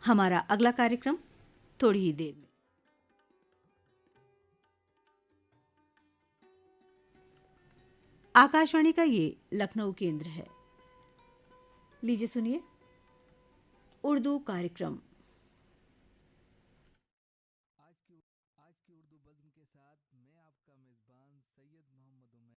हमारा अगला कार्यक्रम थोड़ी ही देर में। आकाशवाणी का ये लखनऊ केंद्र है। लीजिए सुनिए उर्दू कार्यक्रम। आज की उर्दू बज़्म के साथ मैं आपका मेज़बान सैयद मोहम्मद उमैर।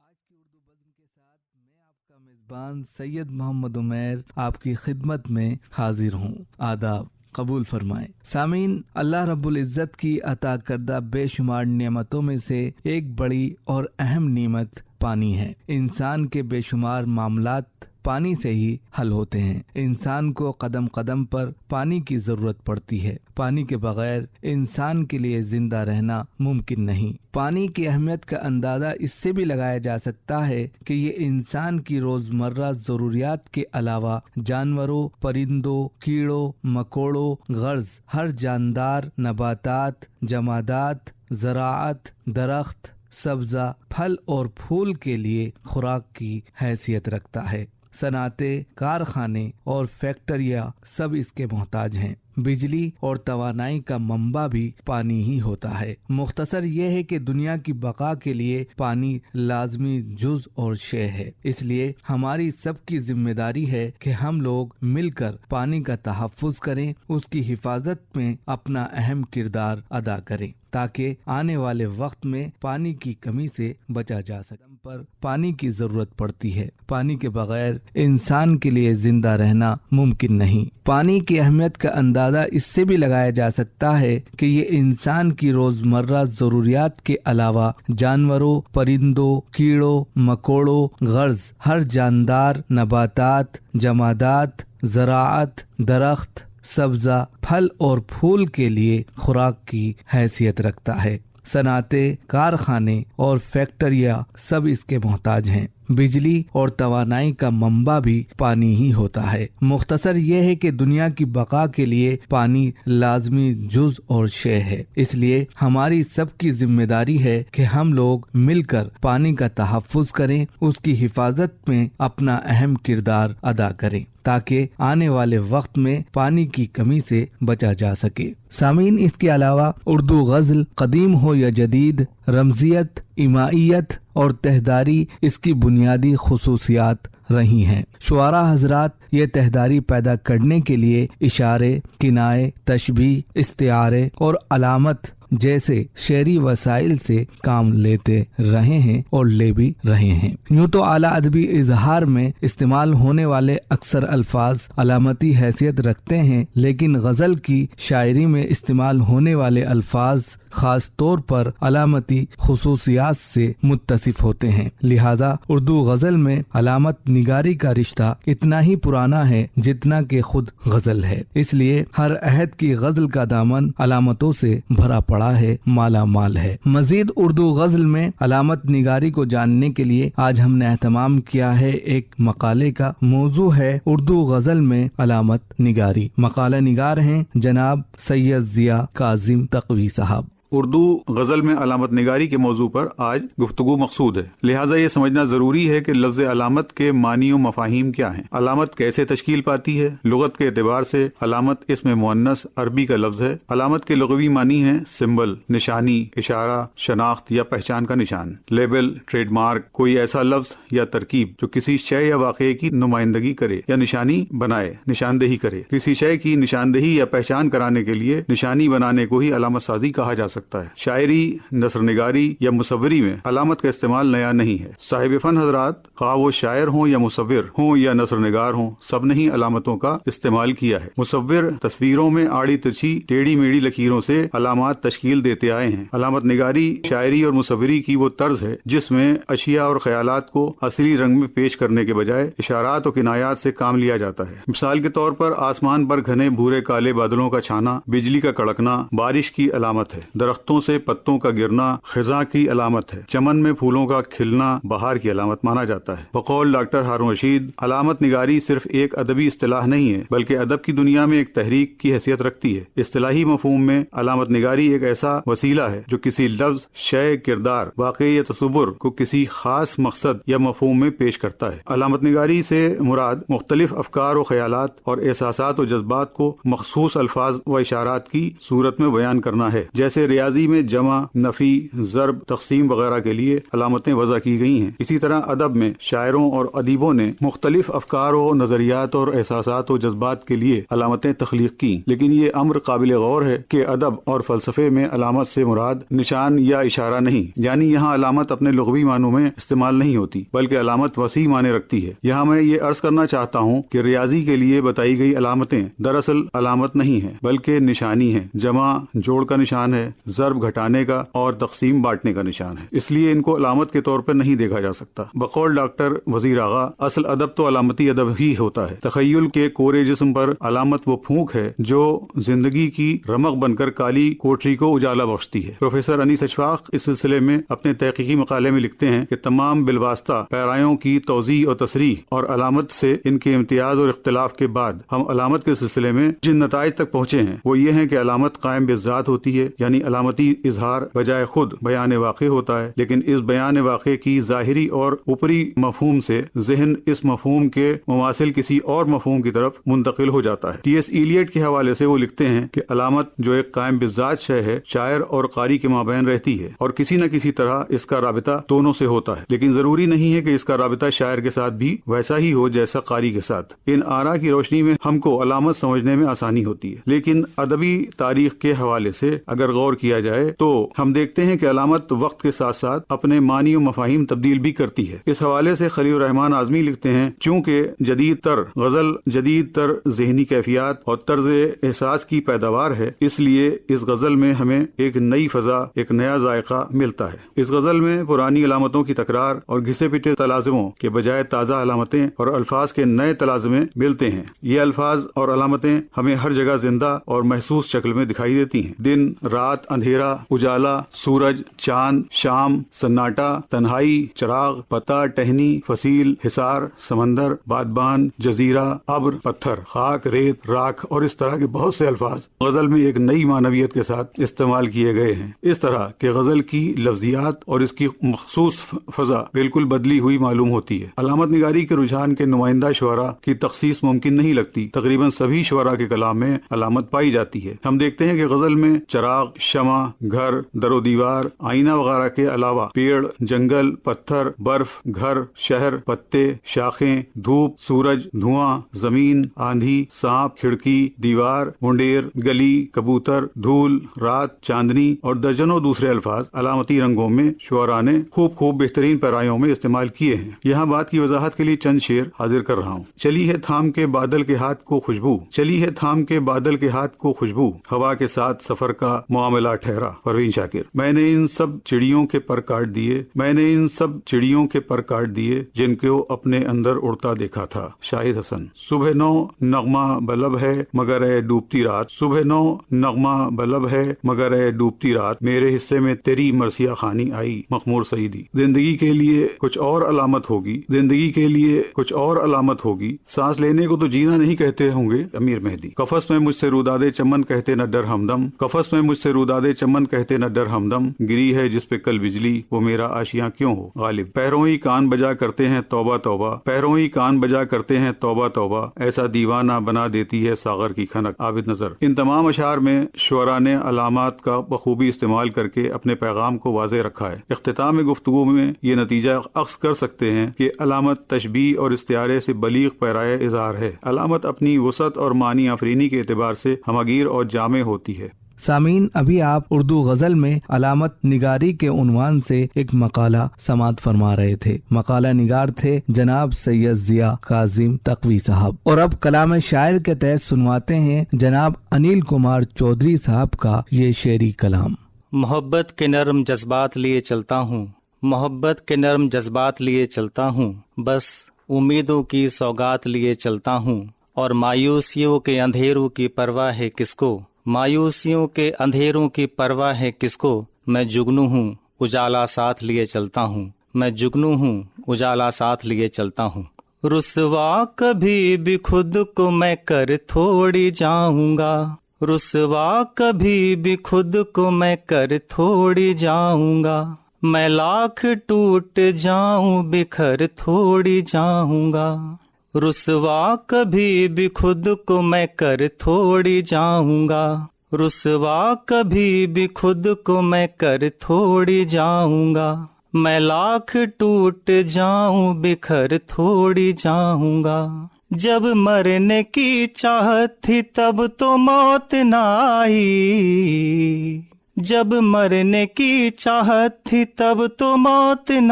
आज की उर्दू बज़्म के साथ मैं आपका मेज़बान सैयद मोहम्मद उमैर आपकी खिदमत में हाजिर हूँ। आदाब कबूल फरमाएं। सामीन, अल्लाह रब्बुल इज़्ज़त की अता करदा बेशुमार नेमतों में से एक बड़ी और अहम नेमत पानी है। इंसान के बेशुमार मामलात पानी से ही हल होते हैं। इंसान को कदम कदम पर पानी की जरूरत पड़ती है। पानी के बगैर इंसान के लिए जिंदा रहना मुमकिन नहीं। पानी की अहमियत का अंदाजा इससे भी लगाया जा सकता है कि ये इंसान की रोजमर्रा जरूरियात के अलावा जानवरों, परिंदों, कीड़ों, मकोड़ों, गर्ज हर जानदार, नबातात, जमादात, ज़राअत, दरख्त, सब्जा, फल और फूल के लिए खुराक की हैसियत रखता है। सनाते, कारखाने और फैक्ट्रियाँ सब इसके मोहताज हैं। बिजली और तवानाई का मंबा भी पानी ही होता है। मुख्तसर ये है कि दुनिया की बका के लिए पानी लाजमी जुज और शे है। इसलिए हमारी सबकी जिम्मेदारी है कि हम लोग मिलकर पानी का तहफ़्फ़ुज़ करें, उसकी हिफाजत में अपना अहम किरदार अदा करें ताकि आने वाले वक्त में पानी की कमी से बचा जा सके। पर पानी की जरूरत पड़ती है। पानी के बगैर इंसान के लिए जिंदा रहना मुमकिन नहीं। पानी की अहमियत का अंदाजा इससे भी लगाया जा सकता है कि ये इंसान की रोजमर्रा जरूरियात के अलावा जानवरों, परिंदों, कीड़ों, मकोड़ों, गर्ज हर जानदार, नबातात, जमादात, ज़राअत, दरख्त, सब्जा, फल और फूल के लिए खुराक की हैसियत रखता है। सनाते, कारखाने और फैक्ट्रियाँ सब इसके मोहताज हैं। बिजली और तवानाई का मंबा भी पानी ही होता है। मुख्तसर ये है कि दुनिया की बका के लिए पानी लाजमी जुज और शे है। इसलिए हमारी सबकी जिम्मेदारी है कि हम लोग मिलकर पानी का तहफ़्फ़ुज़ करें, उसकी हिफाजत में अपना अहम किरदार अदा करें ताकि आने वाले वक्त में पानी की कमी से बचा जा सके। सामीन, इसके अलावा उर्दू गज़ल कदीम हो या जदीद, रमजियत, इमाइयत और तहदारी इसकी बुनियादी खुसूसियात रही हैं। शुआरा हजरात ये तहदारी पैदा करने के लिए इशारे, किनाए, तशबीह, इस्तिआरे और अलामत जैसे शेरी वसाइल से काम लेते रहे हैं और ले भी रहे हैं। यूँ तो आला अदबी इजहार में इस्तेमाल होने वाले अक्सर अल्फाज अलामती हैसियत रखते हैं, लेकिन गजल की शायरी में इस्तेमाल होने वाले अल्फाज खास तौर पर अलामती खुसूसियात से मुत्तसिफ होते हैं। लिहाजा उर्दू गजल में अलामत निगारी का रिश्ता इतना ही पुराना है जितना कि खुद गजल है। इसलिए हर अहद की गजल का दामन अलामतों से भरा पड़ा है, माला माल है। मजीद उर्दू गजल में अलामत निगारी को जानने के लिए आज हमने एहतमाम किया है एक मकाले का। मौजू है उर्दू गजल में अलामत निगारी। मकाला निगार हैं जनाब सैयद जिया काजिम तकवी साहब। उर्दू गज़ल में अलामत निगारी के मौजू पर आज गुफ्तगू मकसूद है। लिहाजा ये समझना ज़रूरी है कि लफ्ज़ अलामत के मानी व मफ़ाहीम क्या हैं, अलामत कैसे तश्कील पाती है। लुगत के एतबार से अलामत इसमें मुअन्नस अरबी का लफ्ज़ है। अलामत के लुग़वी मानी है सिंबल, निशानी, इशारा, शनाख्त या पहचान का निशान। लेबल, ट्रेडमार्क कोई ऐसा लफ्ज़ या तरकीब जो किसी शय या वाक़े की नुमाइंदगी करे या निशानी बनाए, निशानदेही करे। किसी शय की निशानदेही या पहचान कराने के लिए निशानी बनाने को ही अलामत साजी कहा जा सकता है। शायरी, नसरनिगारी या मुसव्विरी में अलामत का इस्तेमाल नया नहीं है। साहिब फन हजरात खा वो शायर हों या मुसव्विर हों या नसरनिगार हों, सब ने ही अलामतों का इस्तेमाल किया है। मुसव्विर तस्वीरों में आड़ी तिरछी टेढ़ी मेढ़ी लकीरों से अलामात तश्कील देते आए हैं। अलामत निगारी शायरी और मुसव्विरी की वो तर्ज है जिसमें अशिया और ख्यालात को असली रंग में पेश करने के बजाय इशारात और किनायात से काम लिया जाता है। मिसाल के तौर पर आसमान पर घने भूरे काले बादलों का छाना बिजली का कड़कना बारिश की अलामत है। दरख्तों से पत्तों का गिरना खिजा की अलामत है। चमन में फूलों का खिलना बहार की अलामत माना जाता है। बकौल डॉक्टर हारून रशीद, अलामत निगारी सिर्फ एक अदबी इस्तिलाह नहीं है बल्कि अदब की दुनिया में एक तहरीक की हैसियत रखती है। इस्तिलाही मफहूम में अलामत निगारी एक ऐसा वसीला है जो किसी लफ्ज, शय, किरदार, वाक़ई या तसव्वुर को किसी खास मकसद या मफहूम में पेश करता है। अलामत निगारी से मुराद मुख्तलिफ अफकार व ख्यालात और एहसासात और जज्बात को मखसूस अल्फाज व इशारात की सूरत में बयान करना है। जैसे रियाजी में जमा, नफी, ज़रब, तक़सीम वगैरह के लिए अलामतें वज़ा की गई हैं, इसी तरह अदब में शायरों और अदीबों ने मुख्तलिफ अफकार व नज़रियात और एहसासात और जज्बात के लिए अलामतें तख्लीक की। लेकिन ये अम्र काबिल गौर है कि अदब और फ़लसफ़े में अलामत से मुराद निशान या इशारा नहीं, यानी यहाँ अलामत अपने लुग़वी मानों में इस्तेमाल नहीं होती बल्कि अलामत वसी माने रखती है। यहाँ मैं ये अर्ज करना चाहता हूँ कि रियाजी के लिए बताई गई अलामतें दरअसल अलामत नहीं है बल्कि निशानी है। जमा जोड़ का निशान है, ज़रब घटाने का और तक़सीम बांटने का निशान है, इसलिए इनको अलामत के तौर पर नहीं देखा जा सकता। बकौल डॉक्टर वज़ीर आगा, असल अदब तो अलामती अदब ही होता है। तख़य्युल के कोरे जिस्म पर अलामत वो फूंक है जो जिंदगी की रमक बनकर काली कोठरी को उजाला बख्शती है। प्रोफेसर अनीस अशफाक इस सिलसिले में अपने तहकीकी मकाले में लिखते हैं कि तमाम बिलवास्ता पैरायों की तौज़ी और तसरीह और अलामत से इनके इम्तियाज और इख्तिलाफ के बाद हम अलामत के सिलसिले में जिन नताइज तक पहुँचे हैं वो ये है कि अलामत कायम बिज़ात होती है, यानी अलामती इजहार बजाय खुद बयान वाक़े होता है। लेकिन इस बयान वाक़े की ज़ाहिरी और ऊपरी मफहूम से ज़हन इस मफहूम के मुमासिल किसी और मफहूम की तरफ मुंतकिल हो जाता है। टी.एस. इलियट के हवाले से वो लिखते हैं कि अलामत जो एक कायम बिज़ात शय है, शायर और कारी के माबैन रहती है और किसी न किसी तरह इसका राबिता दोनों से होता है। लेकिन ज़रूरी नहीं है कि इसका राबिता शायर के साथ भी वैसा ही हो जैसा कारी के साथ। इन आरा की रोशनी में हमको अलामत समझने में आसानी होती है, लेकिन अदबी तारीख के हवाले से अगर गौर किया जाए तो हम देखते हैं कि अलामत वक्त के साथ साथ अपने मानी व मफाहिम तब्दील भी करती है। इस हवाले से खलील रहमान आज़मी लिखते हैं, चूँकि जदीद तर गज़ल जदीद तर ज़हनी कैफियत और तर्ज एहसास की पैदावार है, इसलिए इस गज़ल में हमें एक नई फ़ज़ा, एक नया जायका मिलता है। इस गज़ल में पुरानी अलामतों की तकरार और घिसे पिटे तलाज़मों के बजाय ताज़ा अलामतें और अल्फाज के नए तलाज़मे मिलते हैं। ये अल्फाज और अलामतें हमें हर जगह जिंदा और महसूस शक्ल में दिखाई देती हैं। दिन, रात, अंधेरा, उजाला, सूरज, चांद, शाम, सन्नाटा, तन्हाई, चिराग, पता, टहनी, फसील, हिसार, समंदर, बादबान, जजीरा, अब्र, पत्थर, खाक, रेत, राख और इस तरह के बहुत से अल्फाज गजल में एक नई मानवियत के साथ इस्तेमाल किए गए हैं। इस तरह के गजल की लफ्जियात और इसकी मखसूस फजा बिल्कुल बदली हुई मालूम होती है। अलामत निगारी के रुझान के नुमाइंदा शुअरा की तखसीस मुमकिन नहीं लगती। तकरीबन सभी शुअरा के कलाम में अलामत पाई जाती है। हम देखते हैं कि गजल में चराग, शमा, घर, दरो दीवार, आईना वगैरह के अलावा पेड़, जंगल, पत्थर, बर्फ, घर, शहर, पत्ते, शाखें, धूप, सूरज, धुआं, जमीन, आंधी, सांप, खिड़की, दीवार, मुंडेर, गली, कबूतर, धूल, रात, चांदनी और दर्जनों दूसरे अल्फाज अलामती रंगों में शुअरा ने खूब बेहतरीन पैरायों में इस्तेमाल किए हैं। यहाँ बात की वजाहत के लिए चंद शेर हाजिर कर रहा हूँ। चली है थाम के बादल के हाथ को खुशबू, चली है थाम के बादल के हाथ को खुशबू, हवा के साथ सफर का मामला ठहरा। परवीन शाकिर। मैंने इन सब चिड़ियों के पर काट दिए, मैंने इन सब चिड़ियों के पर काट दिए, जिनको अपने अंदर उड़ता देखा था। शाहिद हसन। सुबह नौ नगमा बलब है मगर है डूबती रात, सुबह नौ नगमा बलब है मगर है डूबती रात, मेरे हिस्से में तेरी मरसिया खानी आई। मखमूर सईदी। जिंदगी के लिए कुछ और अलामत होगी, जिंदगी के लिए कुछ और अलामत होगी, सांस लेने को तो जीना नहीं कहते होंगे। अमीर मेहदी। कफस में मुझसे रुदादे चमन कहते न डर हमदम, कफस में मुझसे रुदादे चमन कहते न डर हमदम, गिरी है जिस पे कल बिजली वो मेरा आशियां क्यों हो। गालिब। पैरों ही कान बजा करते हैं तौबा तौबा, पैरों ही कान बजा करते हैं तौबा तौबा, ऐसा दीवाना बना देती है सागर की खनक। आबिद नजर। इन तमाम अशार में शुअरा ने अलामात का बखूबी इस्तेमाल करके अपने पैगाम को वाज़े रखा है। इख्तिताम गुफ्तगू में ये नतीजा अक्स कर सकते हैं कि अलामत तशबीह और इस्तिआरे से बलीग पैराए इज़हार है। अलामत अपनी वसअत और मानी आफरीनी के एतबार से हमगीर और जामे होती है। सामीन, अभी आप उर्दू गजल में अलामत निगारी के उन्वान से एक मकाला समात फरमा रहे थे। मकाला निगार थे जनाब सैयद जिया काजिम तकवी साहब। और अब कलाम शायर के तहत सुनवाते हैं जनाब अनिल कुमार चौधरी साहब का ये शेरी कलाम। मोहब्बत के नर्म जज्बात लिए चलता हूँ, मोहब्बत के नर्म जज्बात लिए चलता हूँ, बस उम्मीदों की सौगात लिए चलता हूँ, और मायूसियों के अंधेरों की परवाह है किसको, मायूसियों के अंधेरों की परवाह है किसको, मैं जुगनू हूँ उजाला साथ लिए चलता हूँ, मैं जुगनू हूँ उजाला साथ लिए चलता हूँ। रुसवा कभी भी खुद को मैं कर थोड़ी जाऊंगा, रुसवा कभी भी खुद को मैं कर थोड़ी जाऊंगा, मैं लाख टूट जाऊं बिखर थोड़ी जाऊंगा। रुसवा कभी भी खुद को मैं कर थोड़ी जाऊंगा, रुसवा कभी भी खुद को मैं कर थोड़ी जाऊंगा, मैं लाख टूट जाऊं बिखर थोड़ी जाऊंगा। जब मरने की चाहत थी तब तो मौत न आई, जब मरने की चाहत थी तब तो मौत न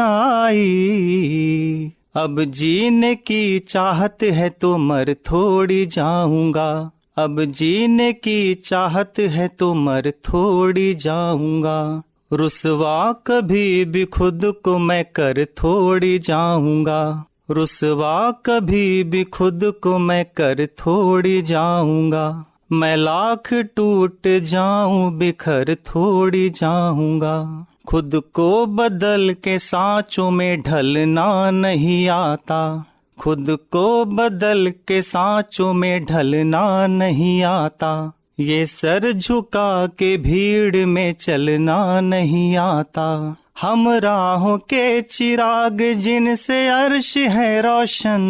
आई, अब जीने की चाहत है तो मर थोड़ी जाऊंगा, अब जीने की चाहत है तो मर थोड़ी जाऊंगा। रुसवा कभी भी खुद को मैं कर थोड़ी जाऊंगा, रुसवा कभी भी खुद को मैं कर थोड़ी जाऊंगा, मैं लाख टूट जाऊं बिखर थोड़ी जाऊंगा। खुद को बदल के सांचों में ढलना नहीं आता, खुद को बदल के सांचों में ढलना नहीं आता, ये सर झुका के भीड़ में चलना नहीं आता। हम राहों के चिराग जिनसे अर्श है रोशन,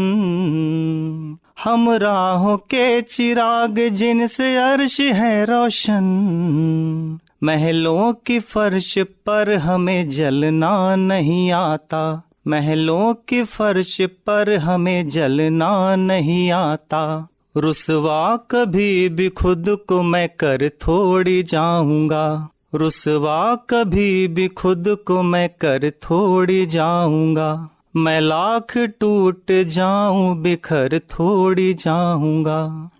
हम राहों के चिराग जिनसे अर्श है रोशन, महलों की फर्श पर हमें जलना नहीं आता, महलों की फर्श पर हमें जलना नहीं आता। रुसवा कभी भी खुद को मैं कर थोड़ी जाऊंगा, रुसवा कभी भी खुद को मैं कर थोड़ी जाऊंगा, मैं लाख टूट जाऊं बिखर थोड़ी जाऊंगा।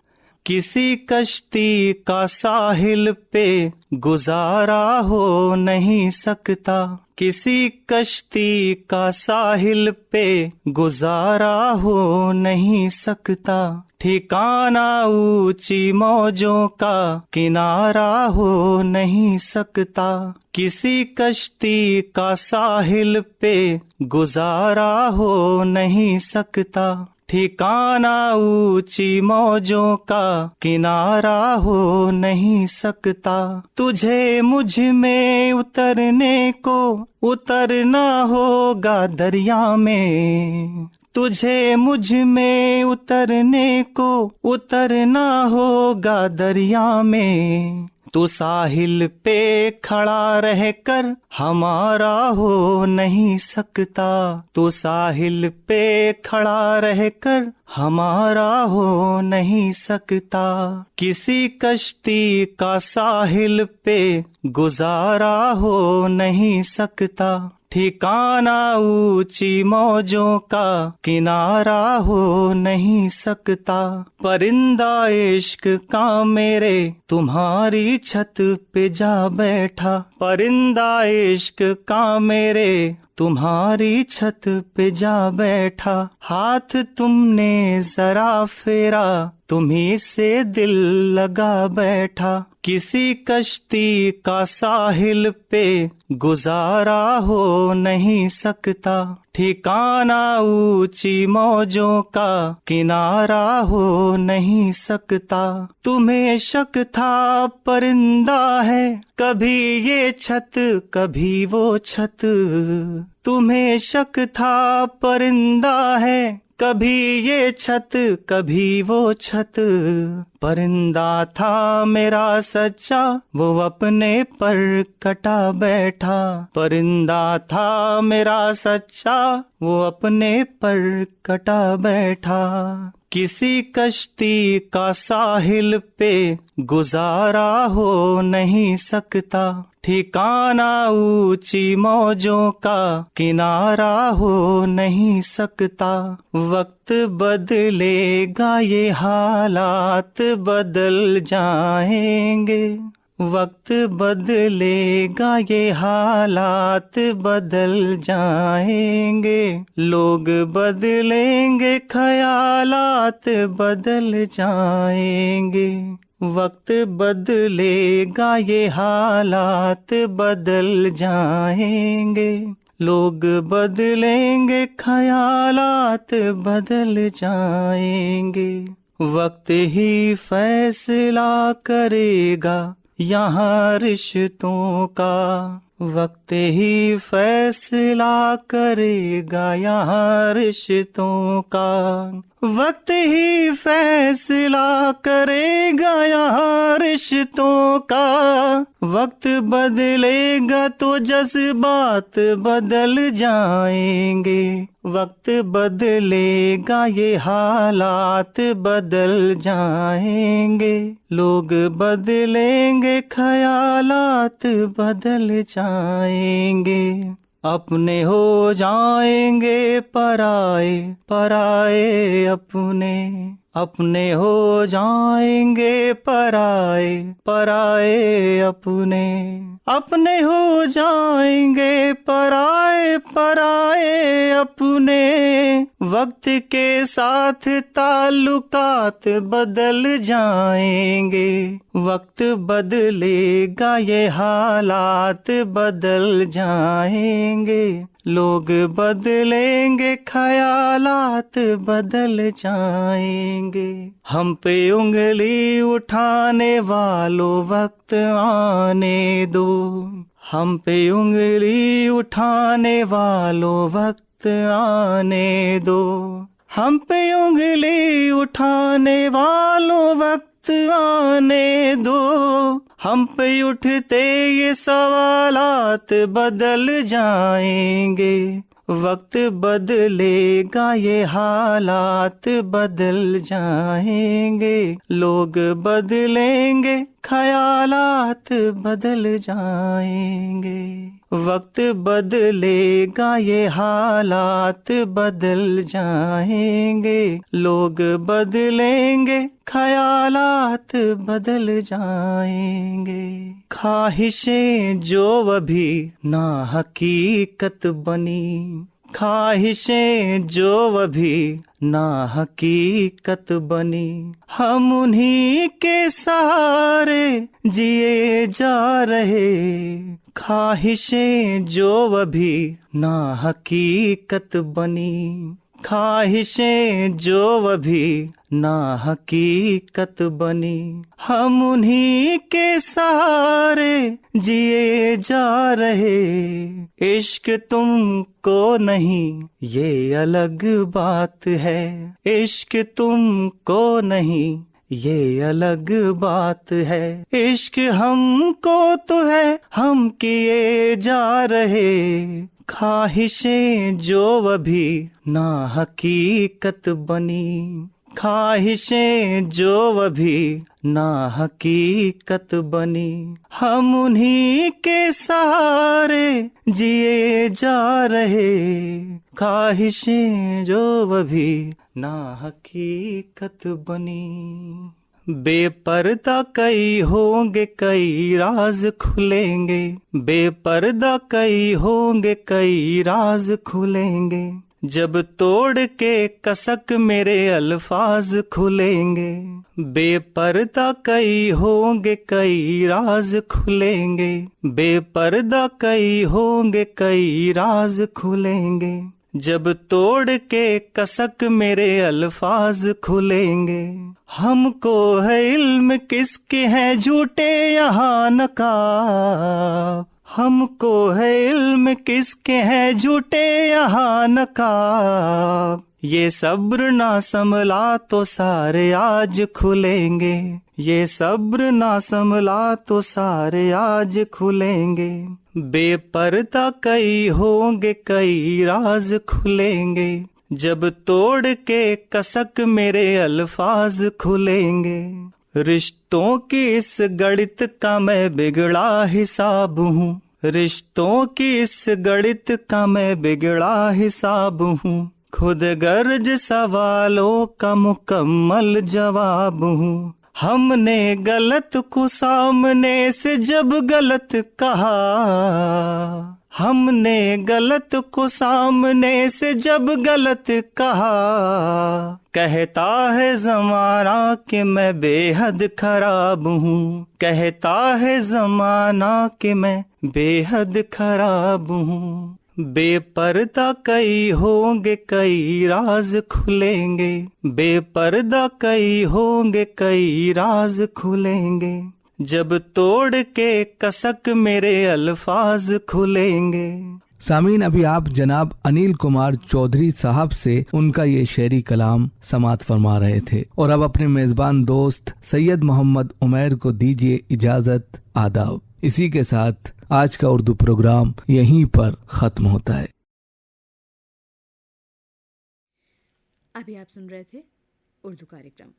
किसी कश्ती का साहिल पे गुजारा हो नहीं सकता, किसी कश्ती का साहिल पे गुजारा हो नहीं सकता, ठिकाना ऊंची मौजों का किनारा हो नहीं सकता, किसी कश्ती का साहिल पे गुजारा हो नहीं सकता, ठिकाना ऊंची मौजों का किनारा हो नहीं सकता। तुझे मुझ में उतरने को उतरना होगा दरिया में, तुझे मुझ में उतरने को उतरना होगा दरिया में, तू साहिल पे खड़ा रहकर हमारा हो नहीं सकता, तू साहिल पे खड़ा रहकर हमारा हो नहीं सकता, किसी कश्ती का साहिल पे गुजारा हो नहीं सकता, ठिकाना ऊंची मौजों का किनारा हो नहीं सकता। परिंदा इश्क का मेरे तुम्हारी छत पे जा बैठा, परिंदा इश्क का मेरे तुम्हारी छत पे जा बैठा, हाथ तुमने जरा फेरा तुम्ही से दिल लगा बैठा, किसी कश्ती का साहिल पे गुजारा हो नहीं सकता, ठिकाना ऊंची मौजों का किनारा हो नहीं सकता। तुम्हें शक था परिंदा है कभी ये छत कभी वो छत, तुम्हें शक था परिंदा है कभी ये छत कभी वो छत, परिंदा था मेरा सच्चा वो अपने पर कटा बैठा, परिंदा था मेरा सच्चा वो अपने पर कटा बैठा, किसी कश्ती का साहिल पे गुजारा हो नहीं सकता, ठिकाना ऊंची मौजों का किनारा हो नहीं सकता। वक्त बदलेगा ये हालात बदल जाएंगे, वक्त बदलेगा ये हालात बदल जाएंगे, लोग बदलेंगे ख्यालात बदल जाएंगे, वक्त बदलेगा ये हालात बदल जाएंगे, लोग बदलेंगे ख़यालात बदल जाएंगे। वक्त ही फैसला करेगा यहाँ रिश्तों का, वक्त ही फैसला करेगा यहाँ रिश्तों का, वक्त ही फैसला करेगा यहाँ रिश्तों का। वक्त बदलेगा तो जज्बात बदल जाएंगे, वक्त बदलेगा ये हालात बदल जाएंगे, लोग बदलेंगे ख़यालात बदल जाएंगे। अपने हो जाएंगे पराए, पराए अपने, अपने हो जाएंगे पराए, पराए अपने, अपने हो जाएंगे पराए, पराए अपने। वक्त के साथ ताल्लुकात बदल जाएंगे, वक्त बदलेगा ये हालात बदल जाएंगे, लोग बदलेंगे ख़यालात बदल जाएंगे। हम पे उंगली उठाने वालों वक्त आने दो, हम पे उंगली उठाने वालों वक्त आने दो, हम पे उंगली उठाने वालों वक्त आने दो। हम पे उठते ये सवालात बदल जाएंगे, वक्त बदलेगा ये हालात बदल जाएंगे, लोग बदलेंगे ख़यालात बदल जाएंगे। वक्त बदलेगा ये हालात बदल जाएंगे, लोग बदलेंगे ख़यालात बदल जाएंगे। ख्वाहिशें जो अभी ना हकीकत बनी, ख्वाहिशें जो अभी ना हकीकत बनी, हम उन्हीं के सहारे जिए जा रहे। ख्वाहिशें जो अभी ना हकीकत बनी, ख्वाहिशें जो अभी ना हकीकत बनी, हम उन्हीं के सहारे जिए जा रहे। इश्क तुमको नहीं ये अलग बात है, इश्क तुमको नहीं ये अलग बात है। इश्क हमको तो है हम किए जा रहे। ख्वाहिशें जो अभी ना हकीकत बनी, ख्वाहिशें जो अभी ना हकीकत बनी, हम उन्हीं के सहारे जिए जा रहे। ख्वाहिशें जो अभी ना हकीकत बनी। बेपर्दा कई होंगे कई राज खुलेंगे, बेपर्दा कई होंगे कई राज खुलेंगे, जब तोड़ के कसक मेरे अल्फाज खुलेंगे। बेपर्दा कई होंगे कई राज खुलेंगे, बेपर्दा कई होंगे कई राज खुलेंगे, जब तोड़ के कसक मेरे अल्फाज खुलेंगे। हमको है इल्म किसके हैं झूठे यहाँ नकाब, हमको है इल्म किसके हैं झूठे यहाँ नकाब। ये सब्र ना संभला तो सारे आज खुलेंगे, ये सब्र ना संभला तो सारे आज खुलेंगे। बेपर्दा कई होंगे कई राज खुलेंगे, जब तोड़ के कसक मेरे अल्फाज खुलेंगे। रिश्तों की इस गणित का मैं बिगड़ा हिसाब हूँ, रिश्तों की इस गणित का मैं बिगड़ा हिसाब हूँ, खुद गर्ज सवालों का मुकम्मल जवाब हूँ। हमने गलत को सामने से जब गलत कहा, हमने गलत को सामने से जब गलत कहा, कहता है ज़माना कि मैं बेहद खराब हूँ, कहता है ज़माना कि मैं बेहद खराब हूँ। बेपर्दा कई होंगे कई राज खुलेंगे, बेपर्दा कई होंगे कई राज खुलेंगे, जब तोड़ के कसक मेरे अल्फाज खुलेंगे। सामीन, अभी आप जनाब अनिल कुमार चौधरी साहब से उनका ये शेरी कलाम समाअत फरमा रहे थे, और अब अपने मेजबान दोस्त सैयद मोहम्मद उमैर को दीजिए इजाजत। आदाब। इसी के साथ आज का उर्दू प्रोग्राम यहीं पर खत्म होता है। अभी आप सुन रहे थे उर्दू कार्यक्रम।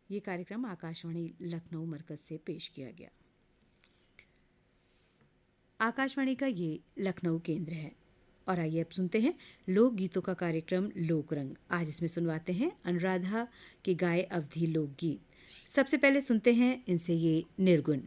ये कार्यक्रम आकाशवाणी लखनऊ मरकज से पेश किया गया। आकाशवाणी का ये लखनऊ केंद्र है। और आइए अब सुनते हैं लोक गीतों का कार्यक्रम लोकरंग। आज इसमें सुनवाते हैं अनुराधा के गाए अवधी लोकगीत। सबसे पहले सुनते हैं इनसे ये निर्गुण।